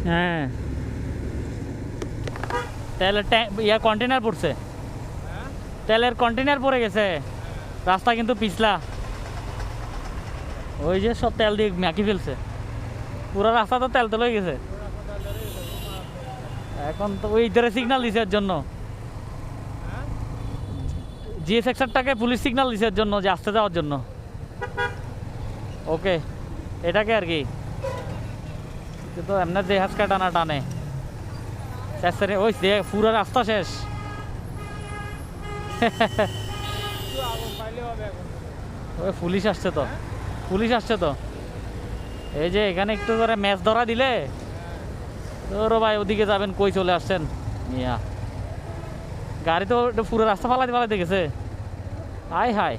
হ্যাঁ, তেলের ইয়া কন্টেনার পড়ছে, তেলের কন্টেনার পড়ে গেছে, রাস্তা কিন্তু পিছলা, ওই যে সব তেল দিয়ে মাখি ফেলছে, পুরো রাস্তা তো তেল তেল হয়ে গেছে। এখন তো ওই ধরে সিগন্যাল দিছে এর জন্য, জিএস সেক্টরটাকে পুলিশ সিগন্যাল দিছে এর জন্য যে আসতে যাওয়ার জন্য। ওকে, এটাকে আর কি তো এমনি জাহাজ টানা টানে শেষে ওই পুরো রাস্তা শেষ। ওই পুলিশ আসছে তো, পুলিশ আসছে তো, এই যে এখানে একটু করে ম্যাচ ধরা দিলে তোর ভাই ওদিকে যাবেন, কই চলে আসছেন মিয়া, গাড়ি তো পুরো রাস্তা ফালাইতে ফালাইতে গেছে। আয় হায়,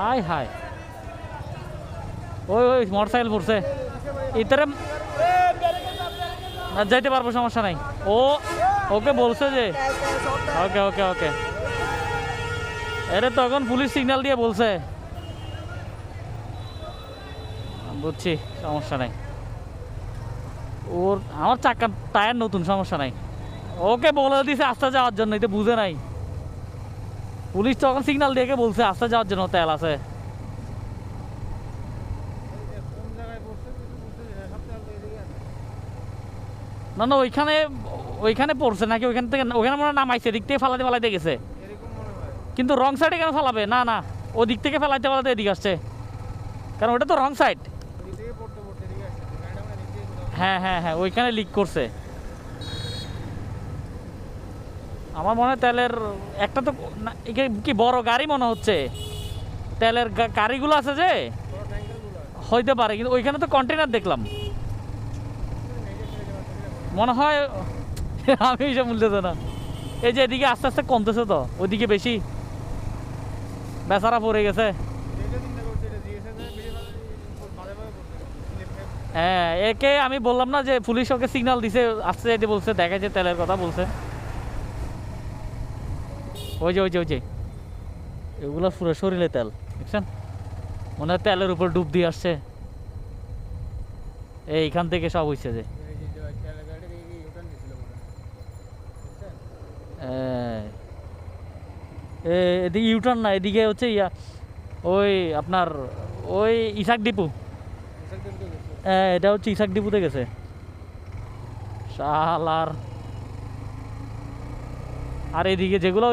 আয় হায়, ওই ওই মোটর সাইকেল পড়ছে ইতারে, যাইতে পারবো, সমস্যা নাই। ও ওকে বলছে যে ওকে ওকে ওকে, এটা তখন পুলিশ সিগন্যাল দিয়ে বলছে, বুঝছি, সমস্যা নাই। ওর আমার চাকা টায়ার নতুন, সমস্যা নাই, ওকে বলে দিছে আস্তে যাওয়ার জন্য, এটা বুঝে নাই। পুলিশ তখন সিগন্যাল দিয়ে বলছে আস্তে যাওয়ার জন্য তেল আছে। না না, ওইখানে ওইখানে পড়ছে নাকি, ওইখান থেকে ওখানে মনে নামাইছে, দিক থেকে ফালাতে ফালাইতে গেছে, কিন্তু রং সাইডে কেন ফালাবে? না না, ও দিক থেকে ফেলাইতে ফেলাতে এদিকে আসছে, কারণ ওটা তো রং সাইড। হ্যাঁ হ্যাঁ হ্যাঁ, ওইখানে লিক করছে। আমার মনে হয় তেলের একটা তো কি বড় গাড়ি মনে হচ্ছে, তেলের গাড়িগুলো আছে যে, হইতে পারে, কিন্তু ওইখানে তো কন্টেনার দেখলাম মনে হয়। আমি এইসব বলতেছে না, এই যে এদিকে আস্তে আস্তে কমতেছে তো, ওইদিকে বেশি বেচারা পড়ে গেছে। হ্যাঁ, একে আমি বললাম না যে পুলিশ ওকে সিগন্যাল দিছে আসতে যাইতে বলছে, দেখা যায় তেলের কথা বলছে। ওই যে ওই যে ওই যে এগুলো পুরো শরীরে তেল, দেখছেন, মনে হয় তেলের উপর ডুব দিয়ে আসছে, এইখান থেকে সব হয়েছে যে। এদিকে ইউটার্ন না, এদিকে হচ্ছে ইয়া, ওই আপনার ওই ইসাক ডিপু, এটা হচ্ছে ইসাক ডিপুতে গেছে শালার। আর এদিকে যেগুলো